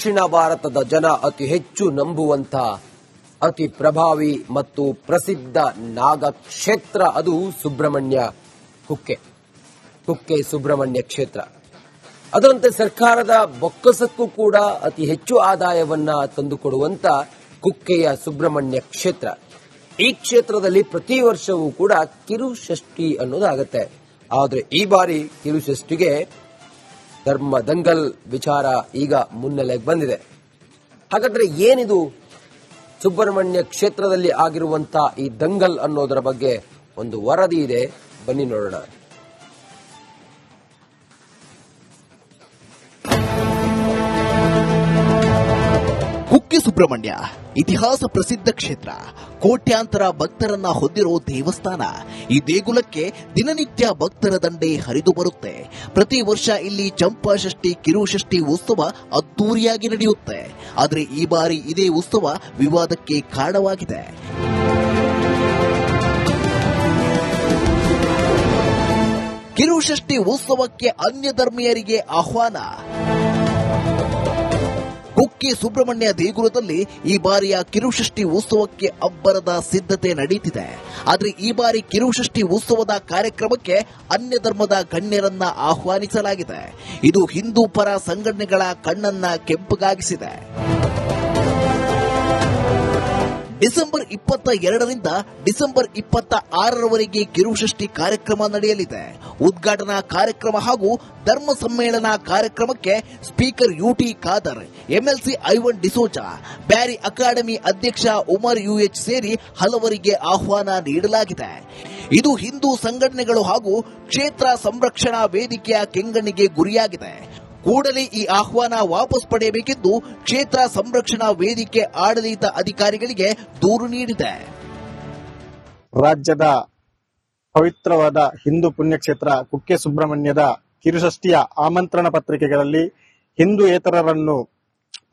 ದಕ್ಷಿಣ ಭಾರತದ ಜನ ಅತಿ ಹೆಚ್ಚು ನಂಬುವಂತ ಅತಿ ಪ್ರಭಾವಿ ಮತ್ತು ಪ್ರಸಿದ್ಧ ನಾಗ ಕ್ಷೇತ್ರ ಅದು ಸುಬ್ರಹ್ಮಣ್ಯ ಕುಕ್ಕೆ ಸುಬ್ರಹ್ಮಣ್ಯ ಕ್ಷೇತ್ರ. ಅದರಂತೆ ಸರ್ಕಾರದ ಬೊಕ್ಕಸಕ್ಕೂ ಕೂಡ ಅತಿ ಹೆಚ್ಚು ಆದಾಯವನ್ನ ತಂದುಕೊಡುವಂತ ಕುಕ್ಕೆಯ ಸುಬ್ರಹ್ಮಣ್ಯ ಕ್ಷೇತ್ರ. ಈ ಕ್ಷೇತ್ರದಲ್ಲಿ ಪ್ರತಿ ವರ್ಷವೂ ಕೂಡ ಕಿರುಷಷ್ಠಿ ಅನ್ನೋದಾಗತ್ತೆ. ಆದರೆ ಈ ಬಾರಿ ಕಿರುಷಷ್ಠಿಗೆ ಧರ್ಮ ದಂಗಲ್ ವಿಚಾರ ಈಗ ಮುನ್ನೆಲೆಗೆ ಬಂದಿದೆ. ಹಾಗಾದ್ರೆ ಏನಿದು ಸುಬ್ರಹ್ಮಣ್ಯ ಕ್ಷೇತ್ರದಲ್ಲಿ ಆಗಿರುವಂತಹ ಈ ದಂಗಲ್ ಅನ್ನೋದರ ಬಗ್ಗೆ ಒಂದು ವರದಿ ಇದೆ, ಬನ್ನಿ ನೋಡೋಣ. ಕುಕ್ಕೆ ಸುಬ್ರಹ್ಮಣ್ಯ ಇತಿಹಾಸ ಪ್ರಸಿದ್ಧ ಕ್ಷೇತ್ರ, ಕೋಟ್ಯಾಂತರ ಭಕ್ತರನ್ನ ಹೊಂದಿರೋ ದೇವಸ್ಥಾನ. ಈ ದೇಗುಲಕ್ಕೆ ದಿನನಿತ್ಯ ಭಕ್ತರ ದಂಡೆ ಹರಿದು ಬರುತ್ತೆ. ಪ್ರತಿ ವರ್ಷ ಇಲ್ಲಿ ಚಂಪಾಷಷ್ಠಿ ಕಿರುಷಷ್ಠಿ ಉತ್ಸವ ಅದ್ದೂರಿಯಾಗಿ ನಡೆಯುತ್ತೆ. ಆದರೆ ಈ ಬಾರಿ ಇದೇ ಉತ್ಸವ ವಿವಾದಕ್ಕೆ ಕಾರಣವಾಗಿದೆ. ಕಿರುಷಷ್ಠಿ ಉತ್ಸವಕ್ಕೆ ಅನ್ಯ ಧರ್ಮೀಯರಿಗೆ ಆಹ್ವಾನ. ಕುಕ್ಕೆ ಸುಬ್ರಹ್ಮಣ್ಯ ದೇಗುಲದಲ್ಲಿ ಈ ಬಾರಿಯ ಕಿರುಷಷ್ಠಿ ಉತ್ಸವಕ್ಕೆ ಅಬ್ಬರದ ಸಿದ್ಧತೆ ನಡೆಯುತ್ತಿದೆ. ಆದರೆ ಈ ಬಾರಿ ಕಿರುಷಷ್ಠಿ ಉತ್ಸವದ ಕಾರ್ಯಕ್ರಮಕ್ಕೆ ಅನ್ಯ ಧರ್ಮದ ಗಣ್ಯರನ್ನ ಆಹ್ವಾನಿಸಲಾಗಿದೆ. ಇದು ಹಿಂದೂ ಪರ ಸಂಘಟನೆಗಳ ಕಣ್ಣನ್ನ ಕೆಂಪಗಾಗಿಸಿದೆ. ಡಿಸೆಂಬರ್ 22ರಿಂದ ಡಿಸೆಂಬರ್ 26ರವರೆಗೆ ಕಿರುಷಷ್ಠಿ ಕಾರ್ಯಕ್ರಮ ನಡೆಯಲಿದೆ. ಉದ್ಘಾಟನಾ ಕಾರ್ಯಕ್ರಮ ಹಾಗೂ ಧರ್ಮ ಸಮ್ಮೇಳನ ಕಾರ್ಯಕ್ರಮಕ್ಕೆ speaker UT Khader, MLC Ivan D'Souza, Beary academy ಅಧ್ಯಕ್ಷ ಉಮರ್ ಯುಎಚ್ ಸೇರಿ ಹಲವರಿಗೆ ಆಹ್ವಾನ ನೀಡಲಾಗಿದೆ. ಇದು ಹಿಂದೂ ಸಂಘಟನೆಗಳು ಹಾಗೂ ಕ್ಷೇತ್ರ ಸಂರಕ್ಷಣಾ ವೇದಿಕೆಯ ಕೆಂಗಣ್ಣಿಗೆ ಗುರಿಯಾಗಿದೆ. ಕೂಡಲೇ ಈ ಆಹ್ವಾನ ವಾಪಸ್ ಪಡೆಯಬೇಕೆಂದು ಕ್ಷೇತ್ರ ಸಂರಕ್ಷಣಾ ವೇದಿಕೆ ಆಡಳಿತ ಅಧಿಕಾರಿಗಳಿಗೆ ದೂರು ನೀಡಿದೆ. ರಾಜ್ಯದ ಪವಿತ್ರವಾದ ಹಿಂದೂ ಪುಣ್ಯಕ್ಷೇತ್ರ ಕುಕ್ಕೆ ಸುಬ್ರಹ್ಮಣ್ಯದ ಕಿರುಷಷ್ಠಿಯ ಆಮಂತ್ರಣ ಪತ್ರಿಕೆಗಳಲ್ಲಿ ಹಿಂದೂಯೇತರರನ್ನು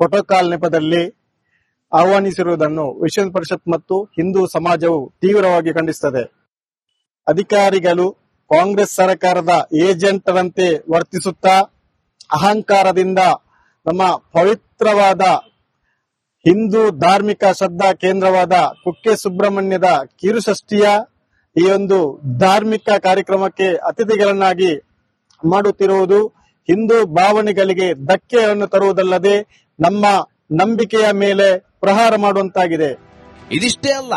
ಪ್ರೋಟೋಕಾಲ್ ನೆಪದಲ್ಲಿ ಆಹ್ವಾನಿಸಿರುವುದನ್ನು ವಿಶ್ವ ಪರಿಷತ್ ಮತ್ತು ಹಿಂದೂ ಸಮಾಜವು ತೀವ್ರವಾಗಿ ಖಂಡಿಸುತ್ತದೆ. ಅಧಿಕಾರಿಗಳು ಕಾಂಗ್ರೆಸ್ ಸರ್ಕಾರದ ಏಜೆಂಟರಂತೆ ವರ್ತಿಸುತ್ತಾ ಅಹಂಕಾರದಿಂದ ನಮ್ಮ ಪವಿತ್ರವಾದ ಹಿಂದೂ ಧಾರ್ಮಿಕ ಶ್ರದ್ಧಾ ಕೇಂದ್ರವಾದ ಕುಕ್ಕೆ ಸುಬ್ರಹ್ಮಣ್ಯದ ಕಿರುಷಷ್ಠಿಯ ಈ ಒಂದು ಧಾರ್ಮಿಕ ಕಾರ್ಯಕ್ರಮಕ್ಕೆ ಅತಿಥಿಗಳನ್ನಾಗಿ ಮಾಡುತ್ತಿರುವುದು ಹಿಂದೂ ಭಾವನೆಗಳಿಗೆ ಧಕ್ಕೆಯನ್ನು ತರುವುದಲ್ಲದೆ ನಮ್ಮ ನಂಬಿಕೆಯ ಮೇಲೆ ಪ್ರಹಾರ ಮಾಡುವಂತಾಗಿದೆ. ಇದಿಷ್ಟೇ ಅಲ್ಲ,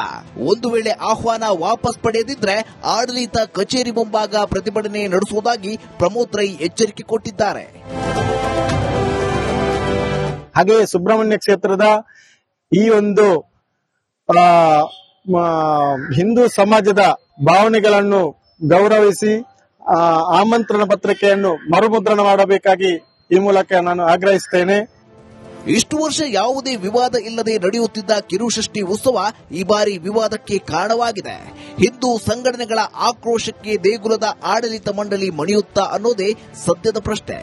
ಒಂದು ವೇಳೆ ಆಹ್ವಾನ ವಾಪಸ್ ಪಡೆಯದಿದ್ರೆ ಆಡಳಿತ ಕಚೇರಿ ಮುಂಭಾಗ ಪ್ರತಿಭಟನೆ ನಡೆಸುವುದಾಗಿ ಪ್ರಮೋದ್ ರೈ ಎಚ್ಚರಿಕೆ ಕೊಟ್ಟಿದ್ದಾರೆ. ಹಾಗೆಯೇ ಸುಬ್ರಹ್ಮಣ್ಯ ಕ್ಷೇತ್ರದ ಈ ಒಂದು ಹಿಂದೂ ಸಮಾಜದ ಭಾವನೆಗಳನ್ನು ಗೌರವಿಸಿ ಆಮಂತ್ರಣ ಪತ್ರಿಕೆಯನ್ನು ಮರುಮುದ್ರಣ ಮಾಡಬೇಕಾಗಿ ಈ ಮೂಲಕ ನಾನು ಆಗ್ರಹಿಸುತ್ತೇನೆ. ಇಷ್ಟು ವರ್ಷ ಯಾವುದೇ ವಿವಾದ ಇಲ್ಲದೆ ನಡೆಯುತ್ತಿದ್ದ ಕಿರುಷಷ್ಠಿ ಉತ್ಸವ ಈ ಬಾರಿ ವಿವಾದಕ್ಕೆ ಕಾರಣವಾಗಿದೆ. ಹಿಂದೂ ಸಂಘಟನೆಗಳ ಆಕ್ರೋಶಕ್ಕೆ ದೇಗುಲದ ಆಡಳಿತ ಮಂಡಳಿ ಮಣಿಯುತ್ತಾ ಅನ್ನೋದೇ ಸದ್ಯದ ಪ್ರಶ್ನೆ.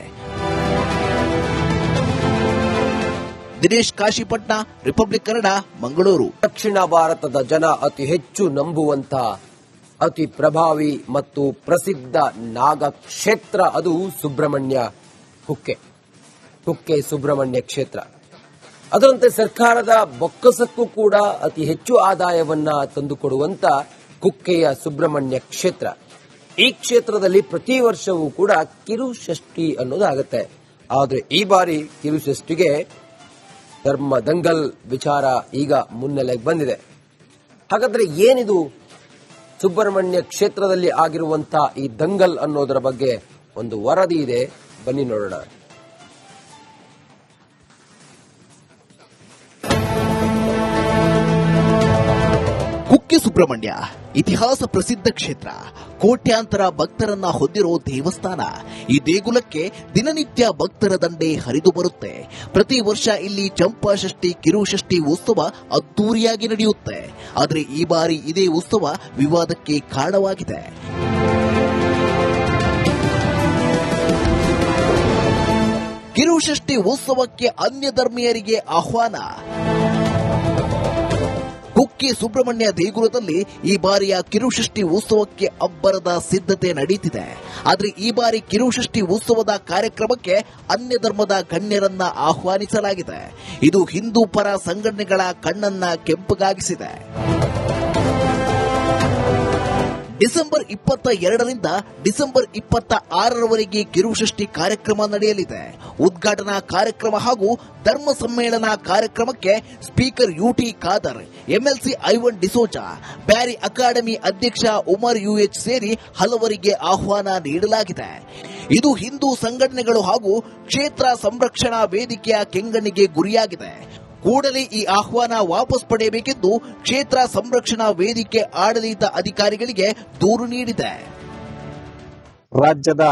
ದಿನೇಶ್ ಕಾಶಿಪಟ್ನ, ರಿಪಬ್ಲಿಕ್ ಕನ್ನಡ, ಮಂಗಳೂರು. ದಕ್ಷಿಣ ಭಾರತದ ಜನ ಅತಿ ಹೆಚ್ಚು ನಂಬುವಂತ ಅತಿ ಪ್ರಭಾವಿ ಮತ್ತು ಪ್ರಸಿದ್ಧ ನಾಗ ಕ್ಷೇತ್ರ ಅದು ಸುಬ್ರಹ್ಮಣ್ಯ ಕುಕ್ಕೆ ಸುಬ್ರಹ್ಮಣ್ಯ ಕ್ಷೇತ್ರ. ಅದರಂತೆ ಸರ್ಕಾರದ ಬೊಕ್ಕಸಕ್ಕೂ ಕೂಡ ಅತಿ ಹೆಚ್ಚು ಆದಾಯವನ್ನ ತಂದುಕೊಡುವಂತ ಕುಕ್ಕೆಯ ಸುಬ್ರಹ್ಮಣ್ಯ ಕ್ಷೇತ್ರ. ಈ ಕ್ಷೇತ್ರದಲ್ಲಿ ಪ್ರತಿ ವರ್ಷವೂ ಕೂಡ ಕಿರುಷಷ್ಠಿ ಅನ್ನೋದಾಗತ್ತೆ. ಆದರೆ ಈ ಬಾರಿ ಕಿರುಷಷ್ಠಿಗೆ ಧರ್ಮ ದಂಗಲ್ ವಿಚಾರ ಈಗ ಮುನ್ನೆಲೆಗೆ ಬಂದಿದೆ. ಹಾಗಾದ್ರೆ ಏನಿದು ಸುಬ್ರಹ್ಮಣ್ಯ ಕ್ಷೇತ್ರದಲ್ಲಿ ಆಗಿರುವಂತಹ ಈ ದಂಗಲ್ ಅನ್ನೋದರ ಬಗ್ಗೆ ಒಂದು ವರದಿ ಇದೆ, ಬನ್ನಿ ನೋಡೋಣ. ಕುಕ್ಕೆ ಸುಬ್ರಹ್ಮಣ್ಯ ಇತಿಹಾಸ ಪ್ರಸಿದ್ಧ ಕ್ಷೇತ್ರ, ಕೋಟ್ಯಾಂತರ ಭಕ್ತರನ್ನ ಹೊಂದಿರೋ ದೇವಸ್ಥಾನ. ಈ ದೇಗುಲಕ್ಕೆ ದಿನನಿತ್ಯ ಭಕ್ತರ ದಂಡೆ ಹರಿದು ಬರುತ್ತೆ. ಪ್ರತಿ ವರ್ಷ ಇಲ್ಲಿ ಚಂಪಾಷಷ್ಠಿ ಕಿರುಷಷ್ಠಿ ಉತ್ಸವ ಅದ್ದೂರಿಯಾಗಿ ನಡೆಯುತ್ತೆ. ಆದರೆ ಈ ಬಾರಿ ಇದೇ ಉತ್ಸವ ವಿವಾದಕ್ಕೆ ಕಾರಣವಾಗಿದೆ. ಕಿರುಷಷ್ಠಿ ಉತ್ಸವಕ್ಕೆ ಅನ್ಯ ಧರ್ಮೀಯರಿಗೆ ಆಹ್ವಾನ. ಕುಕ್ಕೆ ಸುಬ್ರಹ್ಮಣ್ಯ ದೇಗುಲದಲ್ಲಿ ಈ ಬಾರಿಯ ಕಿರುಷಷ್ಠಿ ಉತ್ಸವಕ್ಕೆ ಅಬ್ಬರದ ಸಿದ್ಧತೆ ನಡೆಯುತ್ತಿದೆ. ಆದರೆ ಈ ಬಾರಿ ಕಿರುಷಷ್ಠಿ ಉತ್ಸವದ ಕಾರ್ಯಕ್ರಮಕ್ಕೆ ಅನ್ಯ ಧರ್ಮದ ಗಣ್ಯರನ್ನ ಆಹ್ವಾನಿಸಲಾಗಿದೆ. ಇದು ಹಿಂದೂ ಪರ ಸಂಘಟನೆಗಳ ಕಣ್ಣನ್ನ ಕೆಂಪಗಾಗಿಸಿದೆ. ಡಿಸೆಂಬರ್ 22ರಿಂದ ಡಿಸೆಂಬರ್ 26ರವರೆಗೆ ಕಿರುಷಷ್ಠಿ ಕಾರ್ಯಕ್ರಮ ನಡೆಯಲಿದೆ. ಉದ್ಘಾಟನಾ ಕಾರ್ಯಕ್ರಮ ಹಾಗೂ ಧರ್ಮ ಸಮ್ಮೇಳನ ಕಾರ್ಯಕ್ರಮಕ್ಕೆ speaker UT Khader, MLC Ivan D'Souza, Beary academy ಅಧ್ಯಕ್ಷ ಉಮರ್ ಯುಎಚ್ ಸೇರಿ ಹಲವರಿಗೆ ಆಹ್ವಾನ ನೀಡಲಾಗಿದೆ. ಇದು ಹಿಂದೂ ಸಂಘಟನೆಗಳು ಹಾಗೂ ಕ್ಷೇತ್ರ ಸಂರಕ್ಷಣಾ ವೇದಿಕೆಯ ಕೆಂಗಣ್ಣಿಗೆ ಗುರಿಯಾಗಿದೆ. ಕೂಡಲೇ ಈ ಆಹ್ವಾನ ವಾಪಸ್ ಪಡೆಯಬೇಕೆಂದು ಕ್ಷೇತ್ರ ಸಂರಕ್ಷಣಾ ವೇದಿಕೆ ಆಡಳಿತ ಅಧಿಕಾರಿಗಳಿಗೆ ದೂರು ನೀಡಿದೆ. ರಾಜ್ಯದ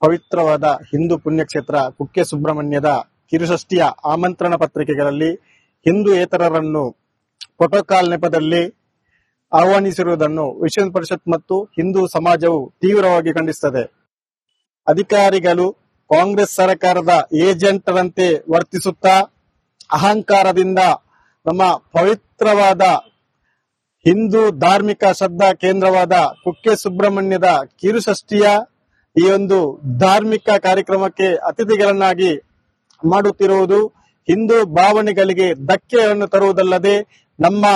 ಪವಿತ್ರವಾದ ಹಿಂದೂ ಪುಣ್ಯಕ್ಷೇತ್ರ ಕುಕ್ಕೆ ಸುಬ್ರಹ್ಮಣ್ಯದ ಕಿರುಷಷ್ಠಿಯ ಆಮಂತ್ರಣ ಪತ್ರಿಕೆಗಳಲ್ಲಿ ಹಿಂದೂಯೇತರರನ್ನು ಪ್ರೋಟೋಕಾಲ್ ನೆಪದಲ್ಲಿ ಆಹ್ವಾನಿಸಿರುವುದನ್ನು ವಿಶ್ವ ಪರಿಷತ್ ಮತ್ತು ಹಿಂದೂ ಸಮಾಜವು ತೀವ್ರವಾಗಿ ಖಂಡಿಸುತ್ತದೆ. ಅಧಿಕಾರಿಗಳು ಕಾಂಗ್ರೆಸ್ ಸರ್ಕಾರದ ಏಜೆಂಟರಂತೆ ವರ್ತಿಸುತ್ತಾ ಅಹಂಕಾರದಿಂದ ನಮ್ಮ ಪವಿತ್ರವಾದ ಹಿಂದೂ ಧಾರ್ಮಿಕ ಶ್ರದ್ಧಾ ಕೇಂದ್ರವಾದ ಕುಕ್ಕೆ ಸುಬ್ರಹ್ಮಣ್ಯದ ಕಿರುಷಷ್ಠಿಯ ಈ ಒಂದು ಧಾರ್ಮಿಕ ಕಾರ್ಯಕ್ರಮಕ್ಕೆ ಅತಿಥಿಗಳನ್ನಾಗಿ ಮಾಡುತ್ತಿರುವುದು ಹಿಂದೂ ಭಾವನೆಗಳಿಗೆ ಧಕ್ಕೆಯನ್ನು ತರುವುದಲ್ಲದೆ ನಮ್ಮ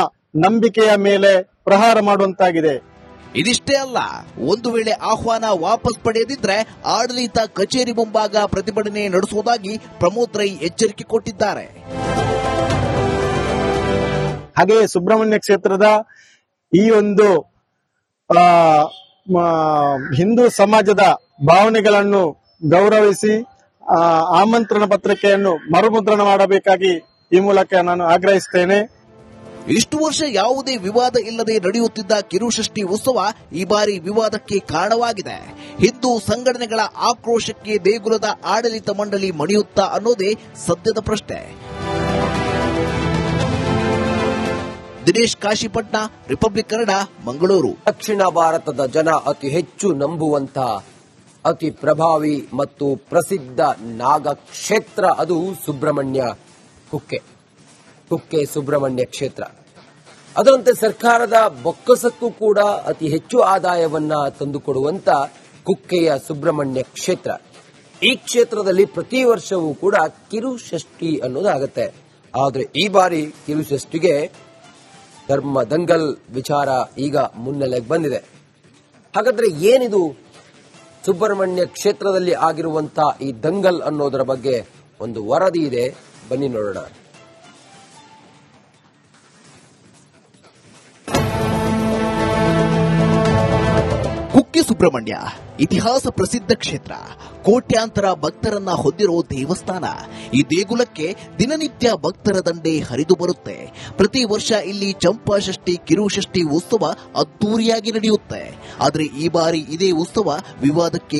ನಂಬಿಕೆಯ ಮೇಲೆ ಪ್ರಹಾರ ಮಾಡುವಂತಾಗಿದೆ. ಇದಿಷ್ಟೇ ಅಲ್ಲ, ಒಂದು ವೇಳೆ ಆಹ್ವಾನ ವಾಪಸ್ ಪಡೆಯದಿದ್ರೆ ಆಡಳಿತ ಕಚೇರಿ ಮುಂಭಾಗ ಪ್ರತಿಭಟನೆ ನಡೆಸುವುದಾಗಿ ಪ್ರಮೋದ್ ರೈ ಎಚ್ಚರಿಕೆ ಕೊಟ್ಟಿದ್ದಾರೆ. ಹಾಗೆಯೇ ಸುಬ್ರಹ್ಮಣ್ಯ ಕ್ಷೇತ್ರದ ಈ ಒಂದು ಹಿಂದೂ ಸಮಾಜದ ಭಾವನೆಗಳನ್ನು ಗೌರವಿಸಿ ಆಮಂತ್ರಣ ಪತ್ರಿಕೆಯನ್ನು ಮರುಮುದ್ರಣ ಮಾಡಬೇಕಾಗಿ ಈ ಮೂಲಕ ನಾನು ಆಗ್ರಹಿಸುತ್ತೇನೆ. ಇಷ್ಟು ವರ್ಷ ಯಾವುದೇ ವಿವಾದ ಇಲ್ಲದೆ ನಡೆಯುತ್ತಿದ್ದ ಕಿರುಷಷ್ಠಿ ಉತ್ಸವ ಈ ಬಾರಿ ವಿವಾದಕ್ಕೆ ಕಾರಣವಾಗಿದೆ. ಹಿಂದೂ ಸಂಘಟನೆಗಳ ಆಕ್ರೋಶಕ್ಕೆ ದೇಗುಲದ ಆಡಳಿತ ಮಂಡಳಿ ಮಣಿಯುತ್ತಾ ಅನ್ನೋದೇ ಸದ್ಯದ ಪ್ರಶ್ನೆ. ದಿನೇಶ್ ಕಾಶಿಪಟ್ನ, ರಿಪಬ್ಲಿಕ್ ಕನ್ನಡ, ಮಂಗಳೂರು. ದಕ್ಷಿಣ ಭಾರತದ ಜನ ಅತಿ ಹೆಚ್ಚು ನಂಬುವಂತ ಅತಿ ಪ್ರಭಾವಿ ಮತ್ತು ಪ್ರಸಿದ್ಧ ನಾಗ ಕ್ಷೇತ್ರ ಅದು ಸುಬ್ರಹ್ಮಣ್ಯ ಕುಕ್ಕೆ ಸುಬ್ರಹ್ಮಣ್ಯ ಕ್ಷೇತ್ರ. ಅದರಂತೆ ಸರ್ಕಾರದ ಬೊಕ್ಕಸಕ್ಕೂ ಕೂಡ ಅತಿ ಹೆಚ್ಚು ಆದಾಯವನ್ನ ತಂದುಕೊಡುವಂತ ಕುಕ್ಕೆಯ ಸುಬ್ರಹ್ಮಣ್ಯ ಕ್ಷೇತ್ರ. ಈ ಕ್ಷೇತ್ರದಲ್ಲಿ ಪ್ರತಿ ವರ್ಷವೂ ಕೂಡ ಕಿರುಷಷ್ಠಿ ಅನ್ನೋದಾಗತ್ತೆ. ಆದರೆ ಈ ಬಾರಿ ಕಿರುಷಷ್ಠಿಗೆ ಧರ್ಮ ದಂಗಲ್ ವಿಚಾರ ಈಗ ಮುನ್ನೆಲೆಗೆ ಬಂದಿದೆ. ಹಾಗಾದ್ರೆ ಏನಿದು ಸುಬ್ರಹ್ಮಣ್ಯ ಕ್ಷೇತ್ರದಲ್ಲಿ ಆಗಿರುವಂತಹ ಈ ದಂಗಲ್ ಅನ್ನೋದರ ಬಗ್ಗೆ ಒಂದು ವರದಿ ಇದೆ, ಬನ್ನಿ ನೋಡೋಣ. ಕುಕ್ಕೆ ಸುಬ್ರಹ್ಮಣ್ಯ ಇತಿಹಾಸ ಪ್ರಸಿದ್ಧ ಕ್ಷೇತ್ರ, ಕೋಟ್ಯಾಂತರ ಭಕ್ತರನ್ನ ಹೊಂದಿರೋ ದೇವಸ್ಥಾನ. ಈ ದೇಗುಲಕ್ಕೆ ದಿನನಿತ್ಯ ಭಕ್ತರ ದಂಡೆ ಹರಿದು ಬರುತ್ತೆ. ಪ್ರತಿ ವರ್ಷ ಇಲ್ಲಿ ಚಂಪಾಷಷ್ಠಿ ಕಿರುಷಷ್ಠಿ ಉತ್ಸವ ಅದ್ದೂರಿಯಾಗಿ ನಡೆಯುತ್ತೆ. ಆದರೆ ಈ ಬಾರಿ ಇದೇ ಉತ್ಸವ ವಿವಾದಕ್ಕೆ